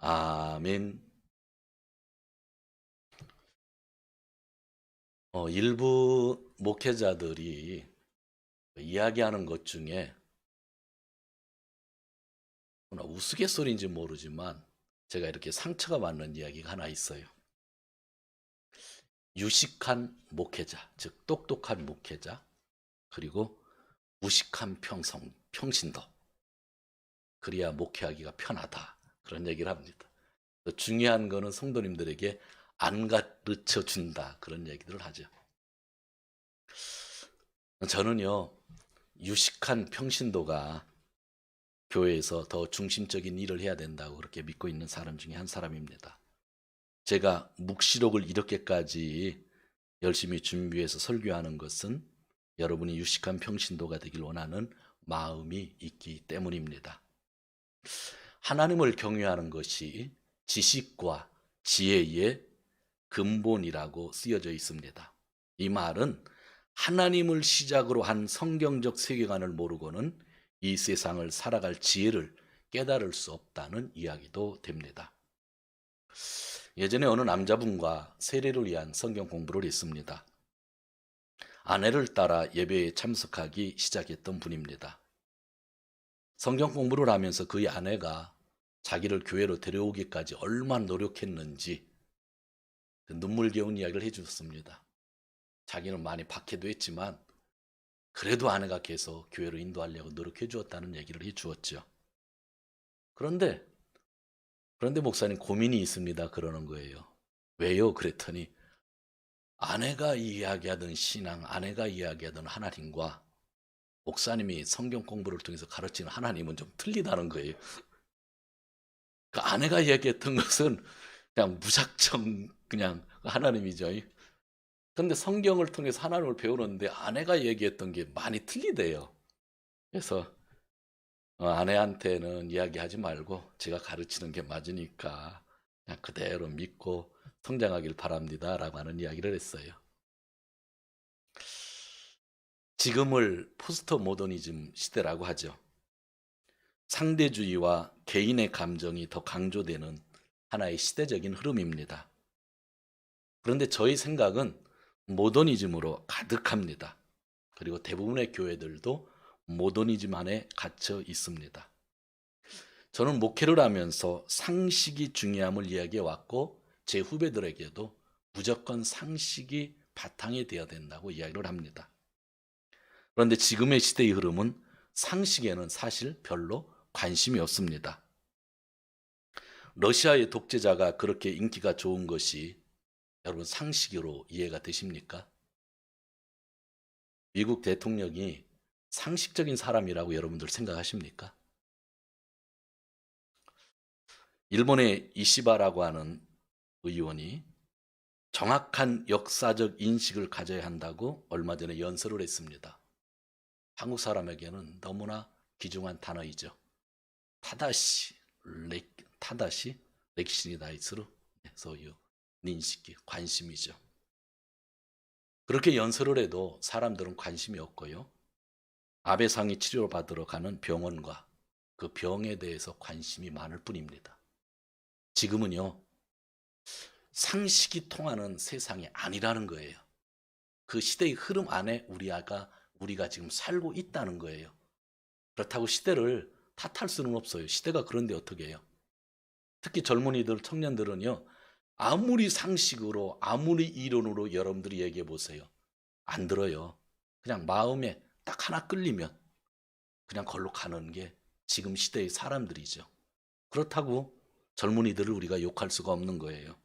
아멘. 일부 목회자들이 이야기하는 것 중에 우스갯소리인지 모르지만 제가 이렇게 상처가 받는 이야기가 하나 있어요. 유식한 목회자, 즉 똑똑한 목회자, 그리고 무식한 평신도. 그래야 목회하기가 편하다. 그런 얘기를 합니다. 중요한 거는 성도님들에게 안 가르쳐 준다. 그런 얘기들을 하죠. 저는요, 유식한 평신도가 교회에서 더 중심적인 일을 해야 된다고 그렇게 믿고 있는 사람 중에 한 사람입니다. 제가 묵시록을 이렇게까지 열심히 준비해서 설교하는 것은 여러분이 유식한 평신도가 되길 원하는 마음이 있기 때문입니다. 하나님을 경외하는 것이 지식과 지혜의 근본이라고 쓰여져 있습니다. 이 말은 하나님을 시작으로 한 성경적 세계관을 모르고는 이 세상을 살아갈 지혜를 깨달을 수 없다는 이야기도 됩니다. 예전에 어느 남자분과 세례를 위한 성경 공부를 했습니다. 아내를 따라 예배에 참석하기 시작했던 분입니다. 성경 공부를 하면서 그의 아내가 자기를 교회로 데려오기까지 얼마나 노력했는지 눈물겨운 이야기를 해주셨습니다. 자기는 많이 박해도 했지만 그래도 아내가 계속 교회로 인도하려고 노력해 주었다는 얘기를 해 주었죠. 그런데 목사님 고민이 있습니다. 그러는 거예요. 왜요? 그랬더니 아내가 이야기하던 신앙, 아내가 이야기하던 하나님과 목사님이 성경 공부를 통해서 가르치는 하나님은 좀 틀리다는 거예요. 그 아내가 이야기했던 것은 그냥 무작정 그냥 하나님이죠. 근데 성경을 통해서 하나님을 배우는데 아내가 얘기했던 게 많이 틀리대요. 그래서 아내한테는 이야기하지 말고 제가 가르치는 게 맞으니까 그냥 그대로 믿고 성장하길 바랍니다 라고 하는 이야기를 했어요. 지금을 포스트 모더니즘 시대라고 하죠. 상대주의와 개인의 감정이 더 강조되는 하나의 시대적인 흐름입니다. 그런데 저희 생각은 모더니즘으로 가득합니다. 그리고 대부분의 교회들도 모더니즘 안에 갇혀 있습니다. 저는 목회를 하면서 상식이 중요함을 이야기해 왔고 제 후배들에게도 무조건 상식이 바탕이 되어야 된다고 이야기를 합니다. 그런데 지금의 시대의 흐름은 상식에는 사실 별로 관심이 없습니다. 러시아의 독재자가 그렇게 인기가 좋은 것이 여러분 상식으로 이해가 되십니까? 미국 대통령이 상식적인 사람이라고 여러분들 생각하십니까? 일본의 이시바라고 하는 의원이 정확한 역사적 인식을 가져야 한다고 얼마 전에 연설을 했습니다. 한국 사람에게는 너무나 귀중한 단어이죠. 타다시 렉신이 다이스루 소유 인식이 관심이죠. 그렇게 연설을 해도 사람들은 관심이 없고요. 아베상이 치료를 받으러 가는 병원과 그 병에 대해서 관심이 많을 뿐입니다. 지금은요, 상식이 통하는 세상이 아니라는 거예요. 그 시대의 흐름 안에 우리가 지금 살고 있다는 거예요. 그렇다고 시대를 탓할 수는 없어요. 시대가 그런데 어떻게 해요? 특히 젊은이들, 청년들은요, 아무리 상식으로, 아무리 이론으로 여러분들이 얘기해 보세요. 안 들어요. 그냥 마음에 딱 하나 끌리면 그냥 걸로 가는 게 지금 시대의 사람들이죠. 그렇다고 젊은이들을 우리가 욕할 수가 없는 거예요.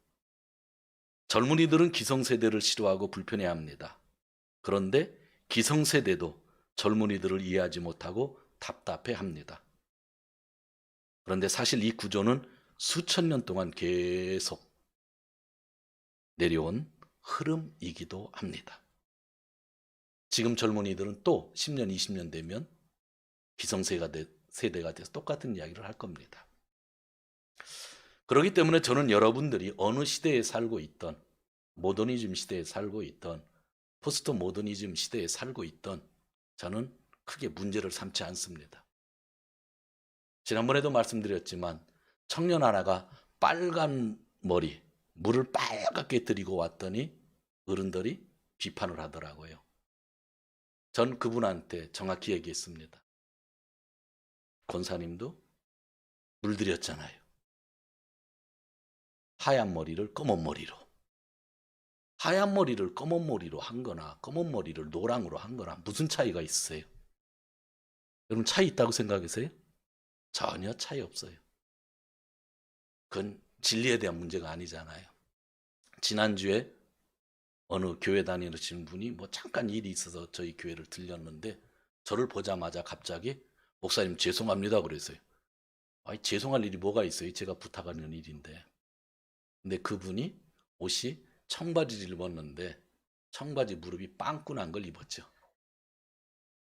젊은이들은 기성세대를 싫어하고 불편해합니다. 그런데 기성세대도 젊은이들을 이해하지 못하고 답답해합니다. 그런데 사실 이 구조는 수천 년 동안 계속 내려온 흐름이기도 합니다. 지금 젊은이들은 또 10년, 20년 되면 기성세대가 돼서 똑같은 이야기를 할 겁니다. 그렇기 때문에 저는 여러분들이 어느 시대에 살고 있던 모더니즘 시대에 살고 있던 포스트 모더니즘 시대에 살고 있던 저는 크게 문제를 삼지 않습니다. 지난번에도 말씀드렸지만 청년 하나가 빨간 머리, 물을 빨갛게 들이고 왔더니 어른들이 비판을 하더라고요. 전 그분한테 정확히 얘기했습니다. 권사님도 물들였잖아요. 하얀 머리를 검은 머리로. 하얀 머리를 검은 머리로 한 거나 검은 머리를 노랑으로 한 거나 무슨 차이가 있어요? 여러분 차이 있다고 생각하세요? 전혀 차이 없어요. 그건 진리에 대한 문제가 아니잖아요. 지난주에 어느 교회 다니시는 분이 뭐 잠깐 일이 있어서 저희 교회를 들렸는데 저를 보자마자 갑자기 목사님 죄송합니다 그랬어요. 아니 죄송할 일이 뭐가 있어요? 제가 부탁하는 일인데. 근데 그분이 옷이 청바지를 입었는데 청바지 무릎이 빵꾸 난 걸 입었죠.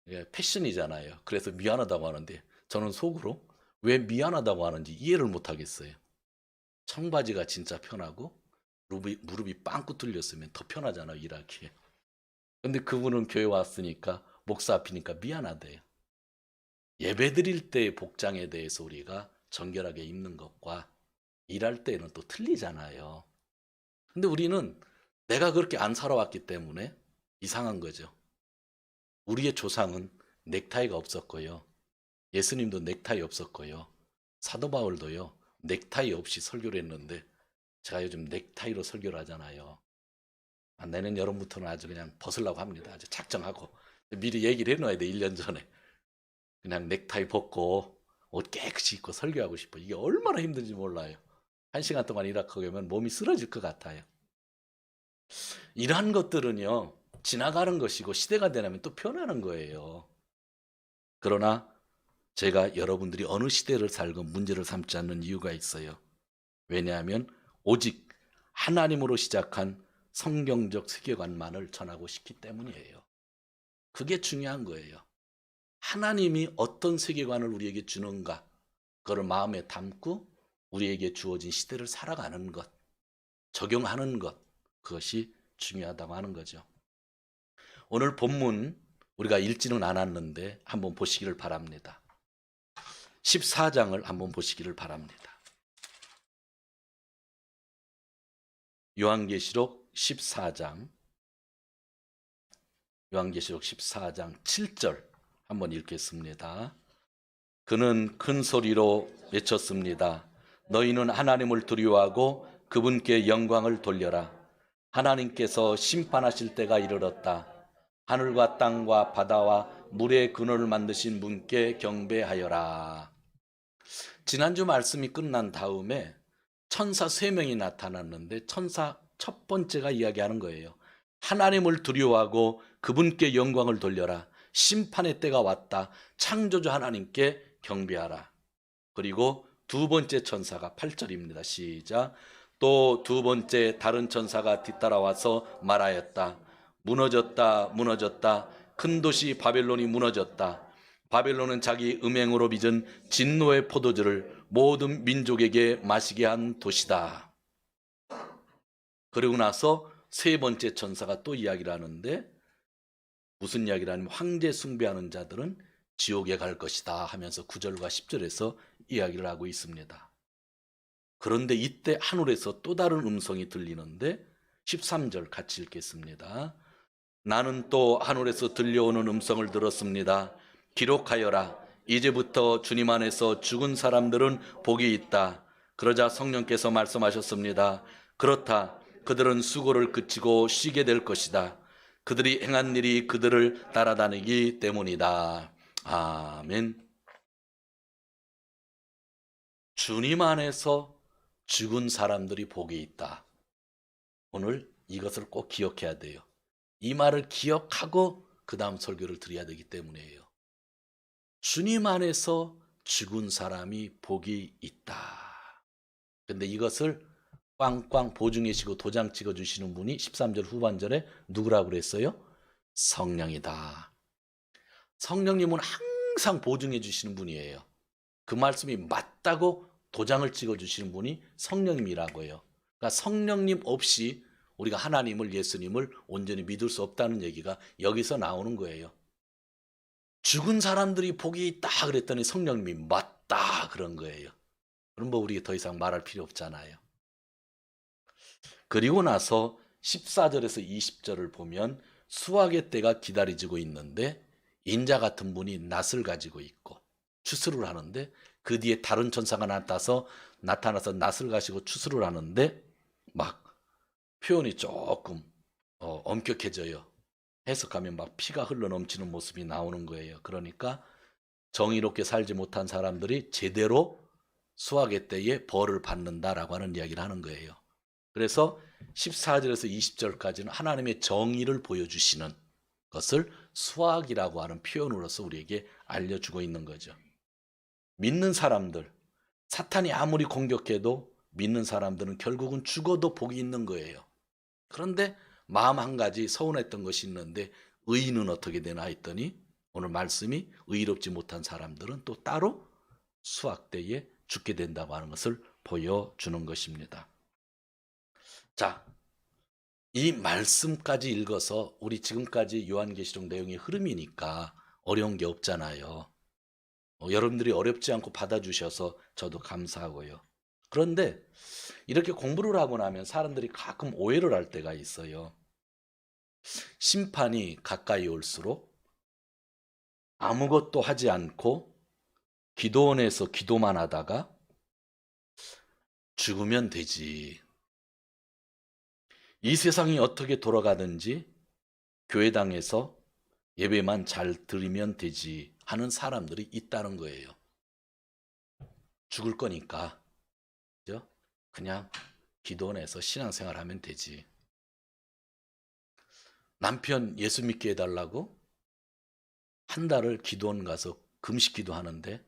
예, 패션이잖아요. 그래서 미안하다고 하는데 저는 속으로 왜 미안하다고 하는지 이해를 못 하겠어요. 청바지가 진짜 편하고 무릎이 빵꾸 뚫렸으면 더 편하잖아요, 일하기에. 근데 그분은 교회 왔으니까 목사 앞이니까 미안하대요. 예배 드릴 때의 복장에 대해서 우리가 정결하게 입는 것과 일할 때는 또 틀리잖아요. 근데 우리는 내가 그렇게 안 살아왔기 때문에 이상한 거죠. 우리의 조상은 넥타이가 없었고요. 예수님도 넥타이 없었고요. 사도 바울도요. 넥타이 없이 설교를 했는데 제가 요즘 넥타이로 설교를 하잖아요. 내년 여름부터는 아주 그냥 벗으려고 합니다. 아주 작정하고. 미리 얘기를 해놔야 돼. 1년 전에. 그냥 넥타이 벗고 옷 깨끗이 입고 설교하고 싶어. 이게 얼마나 힘든지 몰라요. 1시간 동안 일하고 오면 몸이 쓰러질 것 같아요. 이러한 것들은요. 지나가는 것이고 시대가 되면 또 변하는 거예요. 그러나 제가 여러분들이 어느 시대를 살건 문제를 삼지 않는 이유가 있어요. 왜냐하면 오직 하나님으로 시작한 성경적 세계관만을 전하고 싶기 때문이에요. 그게 중요한 거예요. 하나님이 어떤 세계관을 우리에게 주는가, 그걸 마음에 담고 우리에게 주어진 시대를 살아가는 것, 적용하는 것, 그것이 중요하다고 하는 거죠. 오늘 본문 우리가 읽지는 않았는데 한번 보시기를 바랍니다. 14장을 한번 보시기를 바랍니다. 요한계시록 14장 7절 한번 읽겠습니다. 그는 큰 소리로 외쳤습니다. 너희는 하나님을 두려워하고 그분께 영광을 돌려라. 하나님께서 심판하실 때가 이르렀다. 하늘과 땅과 바다와 물의 근원을 만드신 분께 경배하여라. 지난주 말씀이 끝난 다음에 천사 3명이 나타났는데 천사 첫 번째가 이야기하는 거예요. 하나님을 두려워하고 그분께 영광을 돌려라. 심판의 때가 왔다. 창조주 하나님께 경배하라. 그리고 두 번째 천사가 8절입니다. 시작. 또 두 번째 다른 천사가 뒤따라와서 말하였다. 무너졌다, 무너졌다. 큰 도시 바벨론이 무너졌다. 바벨론은 자기 음행으로 빚은 진노의 포도주를 모든 민족에게 마시게 한 도시다. 그리고 나서 세 번째 천사가 또 이야기를 하는데 무슨 이야기를 하냐면 황제 숭배하는 자들은 지옥에 갈 것이다 하면서 9절과 10절에서 이야기를 하고 있습니다. 그런데 이때 하늘에서 또 다른 음성이 들리는데 13절 같이 읽겠습니다. 나는 또 하늘에서 들려오는 음성을 들었습니다. 기록하여라. 이제부터 주님 안에서 죽은 사람들은 복이 있다. 그러자 성령께서 말씀하셨습니다. 그렇다. 그들은 수고를 그치고 쉬게 될 것이다. 그들이 행한 일이 그들을 따라다니기 때문이다. 아멘. 주님 안에서 죽은 사람들이 복이 있다. 오늘 이것을 꼭 기억해야 돼요. 이 말을 기억하고 그 다음 설교를 드려야 되기 때문이에요. 주님 안에서 죽은 사람이 복이 있다. 근데 이것을 꽝꽝 보증해시고 도장 찍어주시는 분이 13절 후반절에 누구라고 그랬어요? 성령이다. 성령님은 항상 보증해 주시는 분이에요. 그 말씀이 맞다고 도장을 찍어주시는 분이 성령님이라고요. 그러니까 성령님 없이 우리가 하나님을, 예수님을 온전히 믿을 수 없다는 얘기가 여기서 나오는 거예요. 죽은 사람들이 복이 있다 그랬더니 성령님이 맞다 그런 거예요. 그럼 뭐 우리 더 이상 말할 필요 없잖아요. 그리고 나서 14절에서 20절을 보면 수확의 때가 기다려지고 있는데 인자 같은 분이 낫을 가지고 있고 추수를 하는데 그 뒤에 다른 천사가 나타나서 낫을 가지고 추수를 하는데 막 표현이 조금 엄격해져요. 해석하면 막 피가 흘러 넘치는 모습이 나오는 거예요. 그러니까 정의롭게 살지 못한 사람들이 제대로 수확의 때에 벌을 받는다라고 하는 이야기를 하는 거예요. 그래서 14절에서 20절까지는 하나님의 정의를 보여주시는 것을 수확이라고 하는 표현으로서 우리에게 알려주고 있는 거죠. 믿는 사람들, 사탄이 아무리 공격해도 믿는 사람들은 결국은 죽어도 복이 있는 거예요. 그런데 마음 한 가지 서운했던 것이 있는데 의인은 어떻게 되나 했더니 오늘 말씀이 의롭지 못한 사람들은 또 따로 수확 때에 죽게 된다고 하는 것을 보여주는 것입니다. 자, 이 말씀까지 읽어서 우리 지금까지 요한계시록 내용의 흐름이니까 어려운 게 없잖아요. 여러분들이 어렵지 않고 받아주셔서 저도 감사하고요. 그런데 이렇게 공부를 하고 나면 사람들이 가끔 오해를 할 때가 있어요. 심판이 가까이 올수록 아무것도 하지 않고 기도원에서 기도만 하다가 죽으면 되지. 이 세상이 어떻게 돌아가든지 교회당에서 예배만 잘 드리면 되지 하는 사람들이 있다는 거예요. 죽을 거니까 그냥 기도원에서 신앙생활 하면 되지. 남편 예수 믿게 해달라고 한 달을 기도원 가서 금식 기도하는데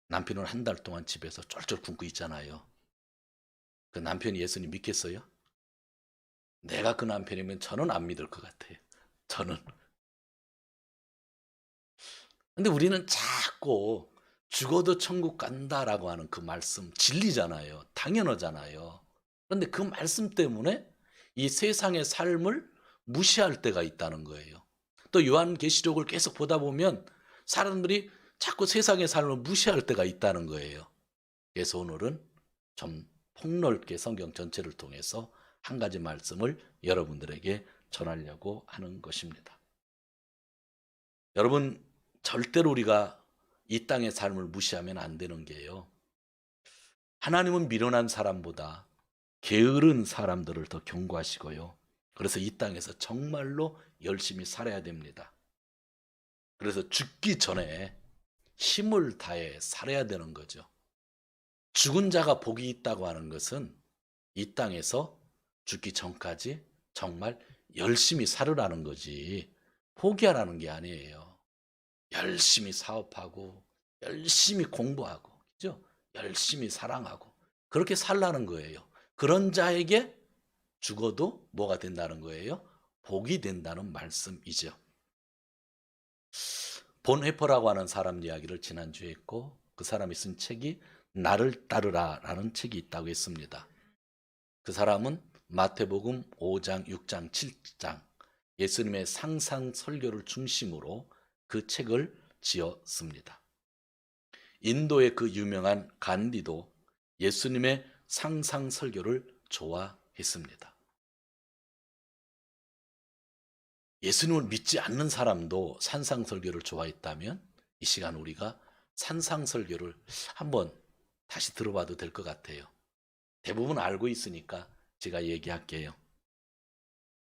남편은 한 달 동안 집에서 쫄쫄 굶고 있잖아요. 그 남편이 예수님 믿겠어요? 내가 그 남편이면 저는 안 믿을 것 같아요. 저는. 근데 우리는 자꾸 죽어도 천국 간다라고 하는 그 말씀 진리잖아요. 당연하잖아요. 그런데 그 말씀 때문에 이 세상의 삶을 무시할 때가 있다는 거예요. 또 요한계시록을 계속 보다 보면 사람들이 자꾸 세상의 삶을 무시할 때가 있다는 거예요. 그래서 오늘은 좀 폭넓게 성경 전체를 통해서 한 가지 말씀을 여러분들에게 전하려고 하는 것입니다. 여러분, 절대로 우리가 이 땅의 삶을 무시하면 안 되는 게요. 하나님은 미련한 사람보다 게으른 사람들을 더 경고하시고요. 그래서 이 땅에서 정말로 열심히 살아야 됩니다. 그래서 죽기 전에 힘을 다해 살아야 되는 거죠. 죽은 자가 복이 있다고 하는 것은 이 땅에서 죽기 전까지 정말 열심히 살으라는 거지 포기하라는 게 아니에요. 열심히 사업하고 열심히 공부하고 그죠? 열심히 사랑하고 그렇게 살라는 거예요. 그런 자에게 죽어도 뭐가 된다는 거예요? 복이 된다는 말씀이죠. 본헤퍼라고 하는 사람 이야기를 지난주에 했고 그 사람이 쓴 책이 나를 따르라 라는 책이 있다고 했습니다. 그 사람은 마태복음 5장, 6장, 7장 예수님의 상상 설교를 중심으로 그 책을 지었습니다. 인도의 그 유명한 간디도 예수님의 상상 설교를 좋아했습니다. 예수님을 믿지 않는 사람도 산상 설교를 좋아했다면 이 시간 우리가 산상 설교를 한번 다시 들어봐도 될 것 같아요. 대부분 알고 있으니까 제가 얘기할게요.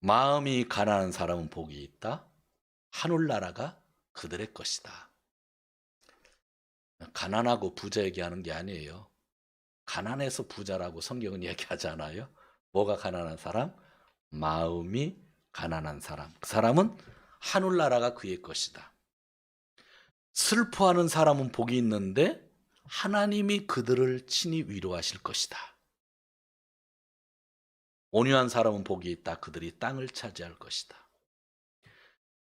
마음이 가난한 사람은 복이 있다. 하늘나라가 그들의 것이다. 가난하고 부자 얘기하는 게 아니에요. 가난해서 부자라고 성경은 얘기하지 않아요. 뭐가 가난한 사람? 마음이 가난한 사람. 그 사람은 하늘나라가 그의 것이다. 슬퍼하는 사람은 복이 있는데 하나님이 그들을 친히 위로하실 것이다. 온유한 사람은 복이 있다. 그들이 땅을 차지할 것이다.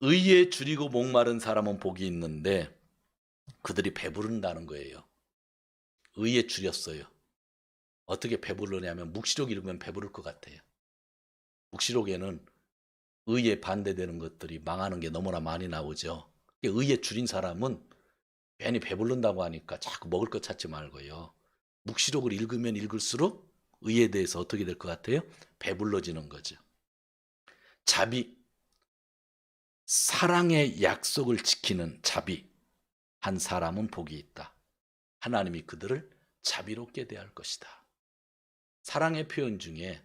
의에 줄이고 목마른 사람은 복이 있는데 그들이 배부른다는 거예요. 의에 줄였어요. 어떻게 배부르냐면 묵시록 읽으면 배부를 것 같아요. 묵시록에는 의에 반대되는 것들이 망하는 게 너무나 많이 나오죠. 의에 줄인 사람은 괜히 배부른다고 하니까 자꾸 먹을 것 찾지 말고요. 묵시록을 읽으면 읽을수록 의에 대해서 어떻게 될 것 같아요? 배불러지는 거죠. 자비, 사랑의 약속을 지키는 자비. 한 사람은 복이 있다. 하나님이 그들을 자비롭게 대할 것이다. 사랑의 표현 중에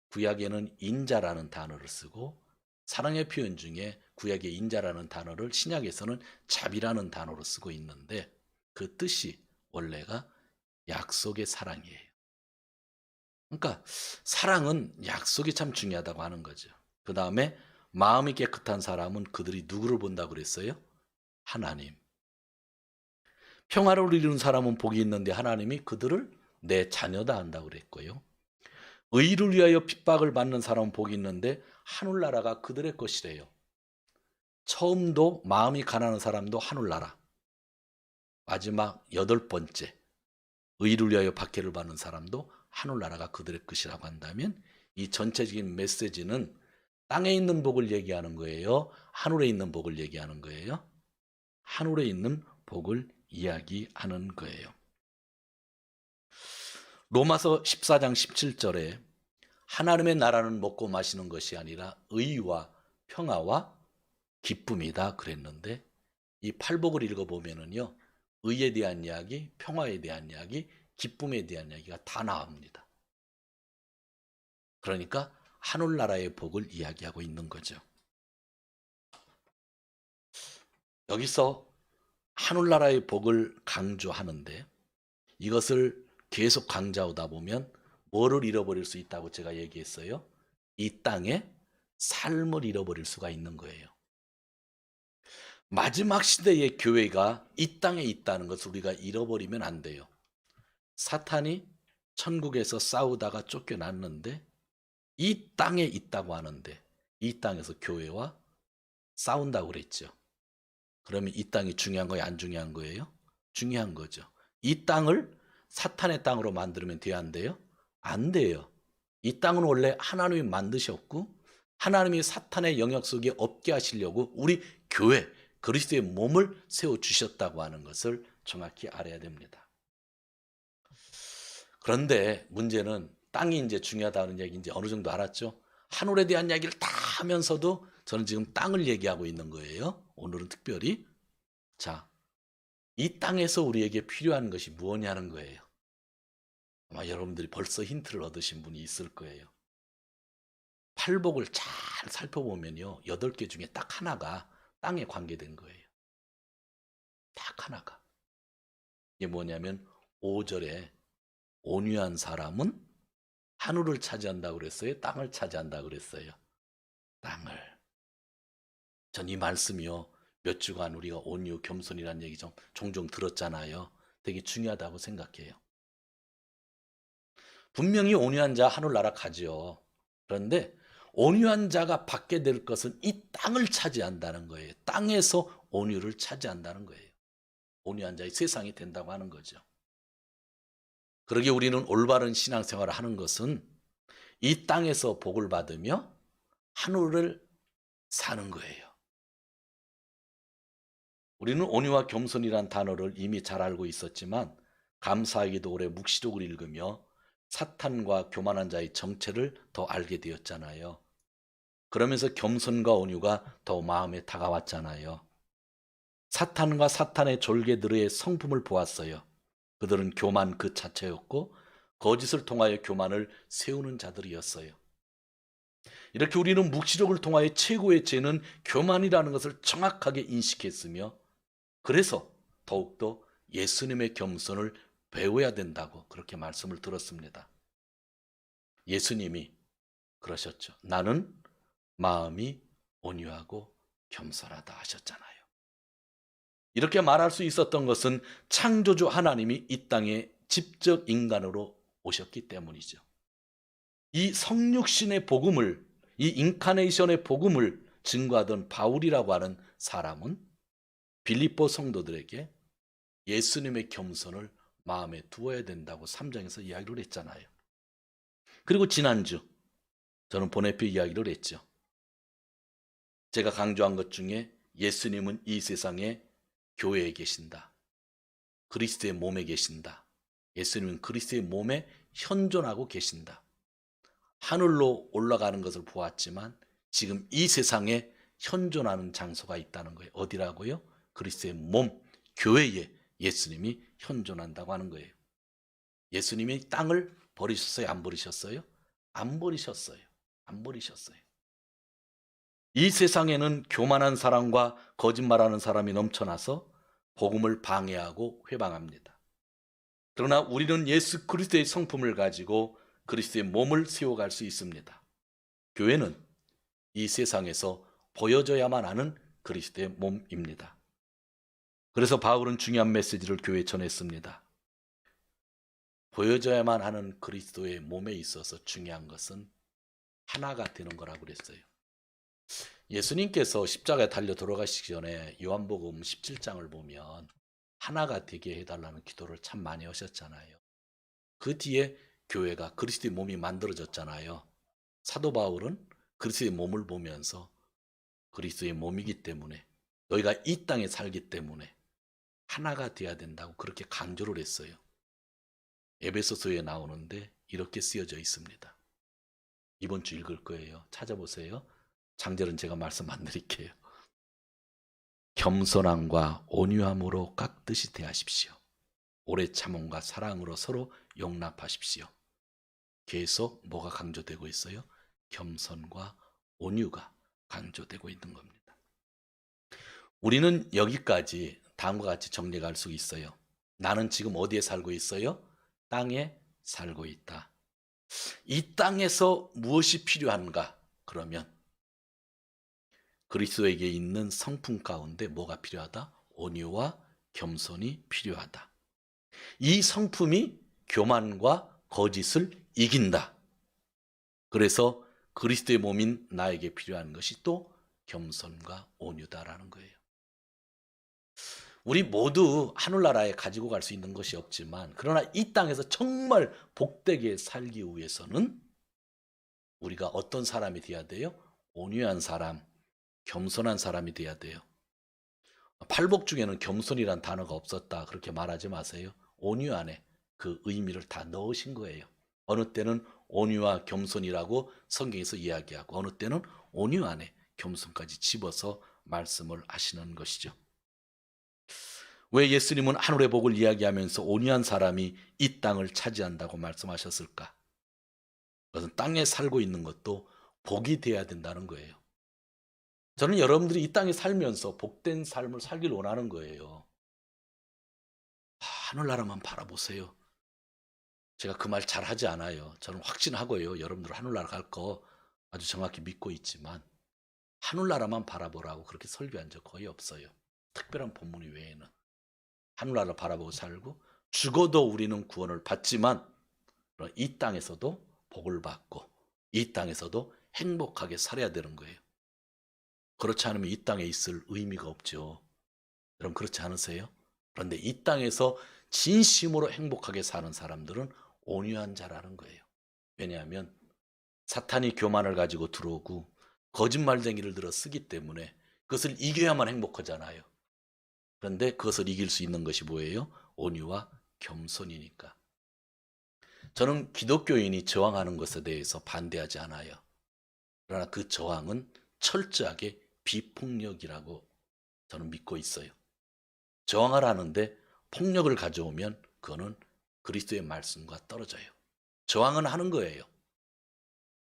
구약에는 인자라는 단어를 쓰고 사랑의 표현 중에 구약의 인자라는 단어를 신약에서는 자비라는 단어로 쓰고 있는데 그 뜻이 원래가 약속의 사랑이에요. 그러니까 사랑은 약속이 참 중요하다고 하는 거죠. 그 다음에 마음이 깨끗한 사람은 그들이 누구를 본다고 그랬어요? 하나님. 평화를 이루는 사람은 복이 있는데 하나님이 그들을 내 자녀다 한다고 그랬고요. 의를 위하여 핍박을 받는 사람은 복이 있는데 하늘나라가 그들의 것이래요. 처음도 마음이 가난한 사람도 하늘나라. 마지막 8번째 의를 위하여 박해를 받는 사람도 하늘나라가 그들의 것이라고 한다면 이 전체적인 메시지는 땅에 있는 복을 얘기하는 거예요? 하늘에 있는 복을 얘기하는 거예요? 하늘에 있는 복을 이야기하는 거예요. 로마서 14장 17절에 하나님의 나라는 먹고 마시는 것이 아니라 의와 평화와 기쁨이다 그랬는데 이 팔복을 읽어보면은요 의에 대한 이야기, 평화에 대한 이야기, 기쁨에 대한 이야기가 다 나옵니다. 그러니까 하늘나라의 복을 이야기하고 있는 거죠. 여기서 하늘나라의 복을 강조하는데 이것을 계속 강조하다 보면 뭐를 잃어버릴 수 있다고 제가 얘기했어요? 이 땅에 삶을 잃어버릴 수가 있는 거예요. 마지막 시대의 교회가 이 땅에 있다는 것을 우리가 잃어버리면 안 돼요. 사탄이 천국에서 싸우다가 쫓겨났는데 이 땅에 있다고 하는데 이 땅에서 교회와 싸운다고 그랬죠. 그러면 이 땅이 중요한 거예요? 안 중요한 거예요? 중요한 거죠. 이 땅을 사탄의 땅으로 만들면 돼야 안 돼요? 안 돼요. 이 땅은 원래 하나님이 만드셨고 하나님이 사탄의 영역 속에 없게 하시려고 우리 교회, 그리스도의 몸을 세워주셨다고 하는 것을 정확히 알아야 됩니다. 그런데 문제는 땅이 이제 중요하다는 얘기 이제 어느 정도 알았죠? 하늘에 대한 이야기를 다 하면서도 저는 지금 땅을 얘기하고 있는 거예요. 오늘은 특별히. 자, 이 땅에서 우리에게 필요한 것이 무엇이냐는 거예요. 아마 여러분들이 벌써 힌트를 얻으신 분이 있을 거예요. 팔복을 잘 살펴보면요. 8개 중에 딱 하나가 땅에 관계된 거예요. 딱 하나가. 이게 뭐냐면 5절에 온유한 사람은 하늘을 차지한다고 그랬어요? 땅을 차지한다고 그랬어요? 땅을. 전 이 말씀이요. 몇 주간 우리가 온유, 겸손이라는 얘기 좀 종종 들었잖아요. 되게 중요하다고 생각해요. 분명히 온유한 자 하늘나라 가죠. 그런데 온유한 자가 받게 될 것은 이 땅을 차지한다는 거예요. 땅에서 온유를 차지한다는 거예요. 온유한 자의 세상이 된다고 하는 거죠. 그러게 우리는 올바른 신앙생활을 하는 것은 이 땅에서 복을 받으며 하늘을 사는 거예요. 우리는 온유와 겸손이란 단어를 이미 잘 알고 있었지만 감사하게도 올해 묵시록을 읽으며 사탄과 교만한 자의 정체를 더 알게 되었잖아요. 그러면서 겸손과 온유가 더 마음에 다가왔잖아요. 사탄과 사탄의 졸개들의 성품을 보았어요. 그들은 교만 그 자체였고 거짓을 통하여 교만을 세우는 자들이었어요. 이렇게 우리는 묵시록을 통하여 최고의 죄는 교만이라는 것을 정확하게 인식했으며 그래서 더욱더 예수님의 겸손을 배워야 된다고 그렇게 말씀을 들었습니다. 예수님이 그러셨죠. 나는 마음이 온유하고 겸손하다 하셨잖아요. 이렇게 말할 수 있었던 것은 창조주 하나님이 이 땅에 직접 인간으로 오셨기 때문이죠. 이 성육신의 복음을, 이 인카네이션의 복음을 증거하던 바울이라고 하는 사람은 빌립보 성도들에게 예수님의 겸손을 마음에 두어야 된다고 3장에서 이야기를 했잖아요. 그리고 지난주 저는 보네피 이야기를 했죠. 제가 강조한 것 중에 예수님은 이 세상에 교회에 계신다. 그리스도의 몸에 계신다. 예수님은 그리스도의 몸에 현존하고 계신다. 하늘로 올라가는 것을 보았지만 지금 이 세상에 현존하는 장소가 있다는 거예요. 어디라고요? 그리스도의 몸, 교회에 예수님이 현존한다고 하는 거예요. 예수님이 땅을 버리셨어요? 안 버리셨어요? 안 버리셨어요. 안 버리셨어요. 이 세상에는 교만한 사람과 거짓말하는 사람이 넘쳐나서 복음을 방해하고 회방합니다. 그러나 우리는 예수 그리스도의 성품을 가지고 그리스도의 몸을 세워갈 수 있습니다. 교회는 이 세상에서 보여져야만 하는 그리스도의 몸입니다. 그래서 바울은 중요한 메시지를 교회에 전했습니다. 보여져야만 하는 그리스도의 몸에 있어서 중요한 것은 하나가 되는 거라고 그랬어요. 예수님께서 십자가에 달려 돌아가시기 전에 요한복음 17장을 보면 하나가 되게 해달라는 기도를 참 많이 하셨잖아요. 그 뒤에 교회가 그리스도의 몸이 만들어졌잖아요. 사도 바울은 그리스도의 몸을 보면서 그리스도의 몸이기 때문에 너희가 이 땅에 살기 때문에 하나가 돼야 된다고 그렇게 강조를 했어요. 에베소서에 나오는데 이렇게 쓰여져 있습니다. 이번 주 읽을 거예요. 찾아보세요. 장절은 제가 말씀 안 드릴게요. 겸손함과 온유함으로 깍듯이 대하십시오. 오래 참음과 사랑으로 서로 용납하십시오. 계속 뭐가 강조되고 있어요? 겸손과 온유가 강조되고 있는 겁니다. 우리는 여기까지 다음과 같이 정리가 할 수 있어요. 나는 지금 어디에 살고 있어요? 땅에 살고 있다. 이 땅에서 무엇이 필요한가? 그러면 그리스도에게 있는 성품 가운데 뭐가 필요하다? 온유와 겸손이 필요하다. 이 성품이 교만과 거짓을 이긴다. 그래서 그리스도의 몸인 나에게 필요한 것이 또 겸손과 온유다라는 거예요. 우리 모두 하늘나라에 가지고 갈 수 있는 것이 없지만 그러나 이 땅에서 정말 복되게 살기 위해서는 우리가 어떤 사람이 되어야 돼요? 온유한 사람, 겸손한 사람이 되어야 돼요. 팔복 중에는 겸손이란 단어가 없었다 그렇게 말하지 마세요. 온유 안에 그 의미를 다 넣으신 거예요. 어느 때는 온유와 겸손이라고 성경에서 이야기하고 어느 때는 온유 안에 겸손까지 집어서 말씀을 하시는 것이죠. 왜 예수님은 하늘의 복을 이야기하면서 온유한 사람이 이 땅을 차지한다고 말씀하셨을까? 그것은 땅에 살고 있는 것도 복이 되어야 된다는 거예요. 저는 여러분들이 이 땅에 살면서 복된 삶을 살길 원하는 거예요. 하늘나라만 바라보세요. 제가 그 말 잘하지 않아요. 저는 확신하고요. 여러분들 하늘나라 갈 거 아주 정확히 믿고 있지만 하늘나라만 바라보라고 그렇게 설교한 적 거의 없어요. 특별한 본문 외에는. 하늘나라를 바라보고 살고 죽어도 우리는 구원을 받지만 이 땅에서도 복을 받고 이 땅에서도 행복하게 살아야 되는 거예요. 그렇지 않으면 이 땅에 있을 의미가 없죠. 여러분 그렇지 않으세요? 그런데 이 땅에서 진심으로 행복하게 사는 사람들은 온유한 자라는 거예요. 왜냐하면 사탄이 교만을 가지고 들어오고 거짓말쟁이를 들어 쓰기 때문에 그것을 이겨야만 행복하잖아요. 그런데 그것을 이길 수 있는 것이 뭐예요? 온유와 겸손이니까. 저는 기독교인이 저항하는 것에 대해서 반대하지 않아요. 그러나 그 저항은 철저하게 비폭력이라고 저는 믿고 있어요. 저항하라는데 폭력을 가져오면 그거는 그리스도의 말씀과 떨어져요. 저항은 하는 거예요.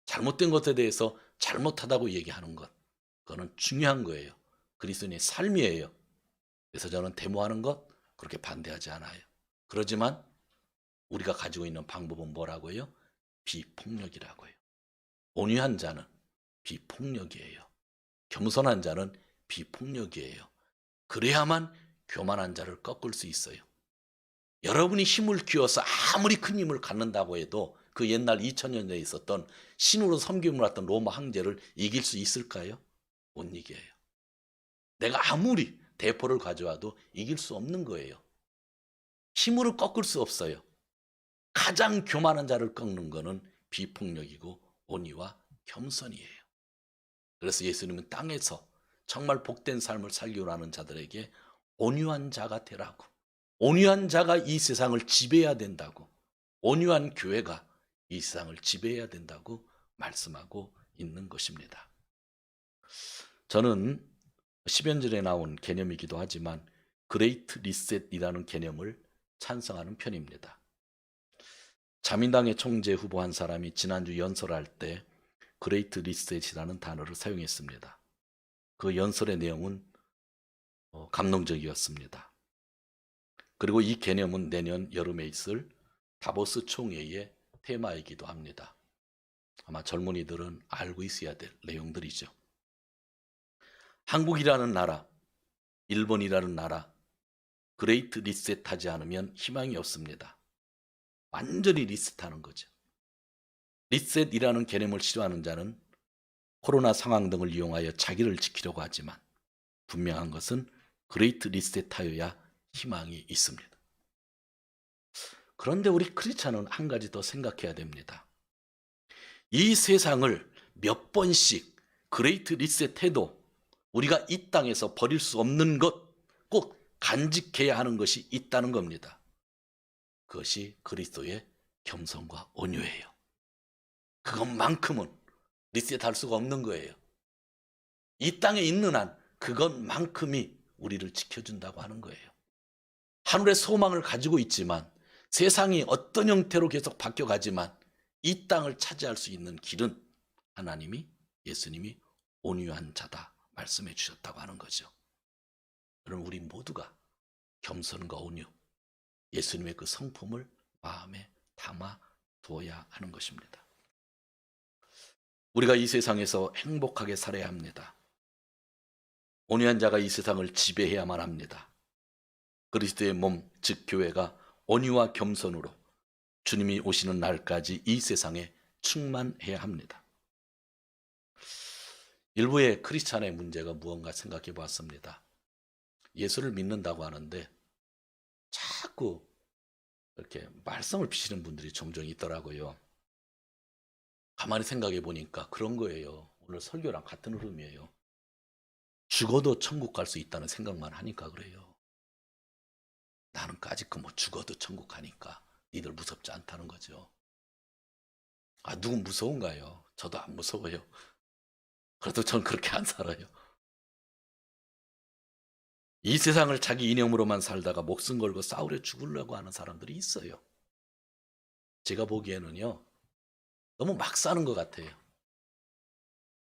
잘못된 것에 대해서 잘못하다고 얘기하는 것, 그거는 중요한 거예요. 그리스도인의 삶이에요. 그래서 저는 데모하는 것 그렇게 반대하지 않아요. 그렇지만 우리가 가지고 있는 방법은 뭐라고요? 비폭력이라고요. 온유한 자는 비폭력이에요. 겸손한 자는 비폭력이에요. 그래야만 교만한 자를 꺾을 수 있어요. 여러분이 힘을 키워서 아무리 큰 힘을 갖는다고 해도 그 옛날 2000년 전에 있었던 신으로 섬김을 받던 로마 황제를 이길 수 있을까요? 못 이겨요. 내가 아무리 대포를 가져와도 이길 수 없는 거예요. 힘으로 꺾을 수 없어요. 가장 교만한 자를 꺾는 거는 비폭력이고 온유와 겸손이에요. 그래서 예수님은 땅에서 정말 복된 삶을 살기 원하는 자들에게 온유한 자가 되라고 온유한 자가 이 세상을 지배해야 된다고, 온유한 교회가 이 세상을 지배해야 된다고 말씀하고 있는 것입니다. 저는 10연절에 나온 개념이기도 하지만 그레이트 리셋이라는 개념을 찬성하는 편입니다. 자민당의 총재 후보 한 사람이 지난주 연설할 때 그레이트 리셋이라는 단어를 사용했습니다. 그 연설의 내용은 감동적이었습니다. 그리고 이 개념은 내년 여름에 있을 다보스 총회의 테마이기도 합니다. 아마 젊은이들은 알고 있어야 될 내용들이죠. 한국이라는 나라, 일본이라는 나라, 그레이트 리셋하지 않으면 희망이 없습니다. 완전히 리셋하는 거죠. 리셋이라는 개념을 싫어하는 자는 코로나 상황 등을 이용하여 자기를 지키려고 하지만 분명한 것은 그레이트 리셋하여야 희망이 있습니다. 그런데 우리 크리스찬은 한 가지 더 생각해야 됩니다. 이 세상을 몇 번씩 그레이트 리셋해도 우리가 이 땅에서 버릴 수 없는 것, 꼭 간직해야 하는 것이 있다는 겁니다. 그것이 그리스도의 겸손과 온유예요. 그것만큼은 리셋할 수가 없는 거예요. 이 땅에 있는 한 그것만큼이 우리를 지켜준다고 하는 거예요. 하늘의 소망을 가지고 있지만 세상이 어떤 형태로 계속 바뀌어가지만 이 땅을 차지할 수 있는 길은 하나님이, 예수님이 온유한 자다 말씀해 주셨다고 하는 거죠. 그럼 우리 모두가 겸손과 온유, 예수님의 그 성품을 마음에 담아 두어야 하는 것입니다. 우리가 이 세상에서 행복하게 살아야 합니다. 온유한 자가 이 세상을 지배해야만 합니다. 그리스도의 몸, 즉 교회가 온유와 겸손으로 주님이 오시는 날까지 이 세상에 충만해야 합니다. 일부의 크리스찬의 문제가 무언가 생각해 보았습니다. 예수를 믿는다고 하는데 자꾸 이렇게 말썽을 피시는 분들이 종종 있더라고요. 가만히 생각해 보니까 그런 거예요. 오늘 설교랑 같은 흐름이에요. 죽어도 천국 갈 수 있다는 생각만 하니까 그래요. 나는 까짓거 뭐 죽어도 천국 가니까 니들 무섭지 않다는 거죠. 아, 누군 무서운가요? 저도 안 무서워요. 그래도 전 그렇게 안 살아요. 이 세상을 자기 이념으로만 살다가 목숨 걸고 싸우려 죽으려고 하는 사람들이 있어요. 제가 보기에는요, 너무 막 사는 것 같아요.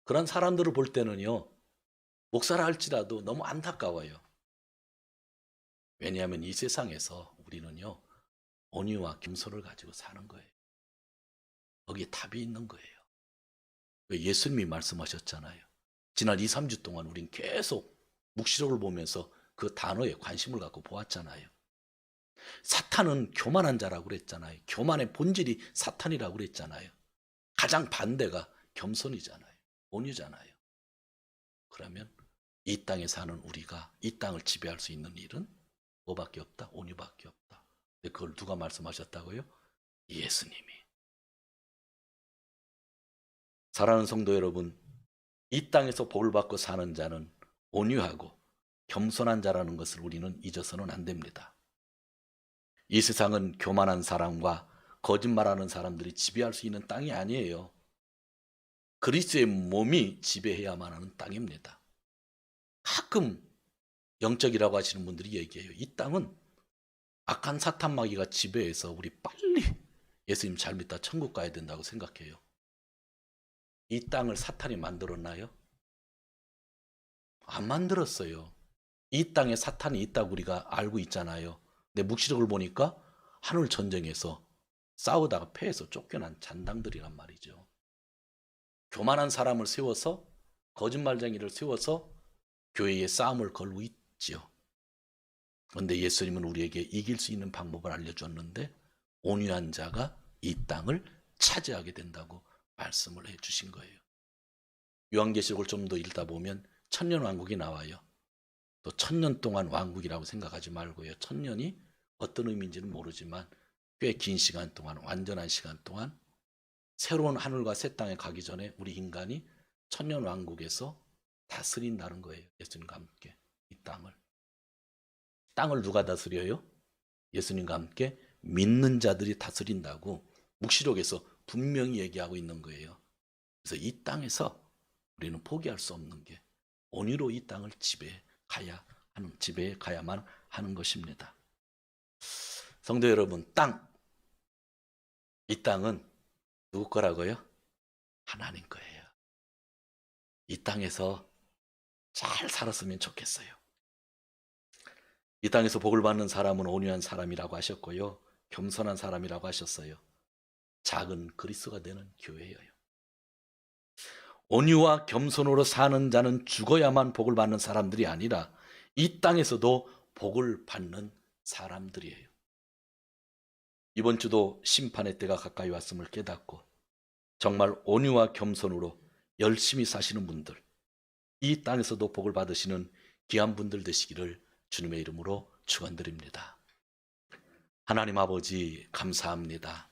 그런 사람들을 볼 때는요, 목사라 할지라도 너무 안타까워요. 왜냐하면 이 세상에서 우리는요, 온유와 겸손을 가지고 사는 거예요. 거기에 답이 있는 거예요. 왜 예수님이 말씀하셨잖아요. 지난 2, 3주 동안 우린 계속 묵시록을 보면서 그 단어에 관심을 갖고 보았잖아요. 사탄은 교만한 자라고 그랬잖아요. 교만의 본질이 사탄이라고 그랬잖아요. 가장 반대가 겸손이잖아요. 온유잖아요. 그러면 이 땅에 사는 우리가 이 땅을 지배할 수 있는 일은 뭐밖에 없다? 온유밖에 없다. 근데 그걸 누가 말씀하셨다고요? 예수님이. 사랑하는 성도 여러분, 이 땅에서 복을 받고 사는 자는 온유하고 겸손한 자라는 것을 우리는 잊어서는 안 됩니다. 이 세상은 교만한 사람과 거짓말하는 사람들이 지배할 수 있는 땅이 아니에요. 그리스도의 몸이 지배해야만 하는 땅입니다. 가끔 영적이라고 하시는 분들이 얘기해요. 이 땅은 악한 사탄 마귀가 지배해서 우리 빨리 예수님 잘 믿다 천국 가야 된다고 생각해요. 이 땅을 사탄이 만들었나요? 안 만들었어요. 이 땅에 사탄이 있다고 우리가 알고 있잖아요. 근데 묵시록을 보니까 하늘 전쟁에서 싸우다가 패해서 쫓겨난 잔당들이란 말이죠. 교만한 사람을 세워서, 거짓말쟁이를 세워서 교회에 싸움을 걸고 있지요. 그런데 예수님은 우리에게 이길 수 있는 방법을 알려줬는데 온유한 자가 이 땅을 차지하게 된다고 말씀을 해주신 거예요. 요한계시록을 좀 더 읽다 보면 천년왕국이 나와요. 또 1000년 동안 왕국이라고 생각하지 말고요. 1000년이 어떤 의미인지는 모르지만 꽤 긴 시간 동안, 완전한 시간 동안 새로운 하늘과 새 땅에 가기 전에 우리 인간이 1000년 왕국에서 다스린다는 거예요. 예수님과 함께 이 땅을. 땅을 누가 다스려요? 예수님과 함께 믿는 자들이 다스린다고 묵시록에서 분명히 얘기하고 있는 거예요. 그래서 이 땅에서 우리는 포기할 수 없는 게 온유로 이 땅을 지배해 가야만 하는 것입니다. 성도 여러분, 이 땅은 누구 거라고요? 하나님 거예요. 이 땅에서 잘 살았으면 좋겠어요. 이 땅에서 복을 받는 사람은 온유한 사람이라고 하셨고요. 겸손한 사람이라고 하셨어요. 작은 그리스도가 되는 교회예요. 온유와 겸손으로 사는 자는 죽어야만 복을 받는 사람들이 아니라 이 땅에서도 복을 받는 사람들이에요. 이번 주도 심판의 때가 가까이 왔음을 깨닫고 정말 온유와 겸손으로 열심히 사시는 분들, 이 땅에서도 복을 받으시는 귀한 분들 되시기를 주님의 이름으로 축원드립니다. 하나님 아버지 감사합니다.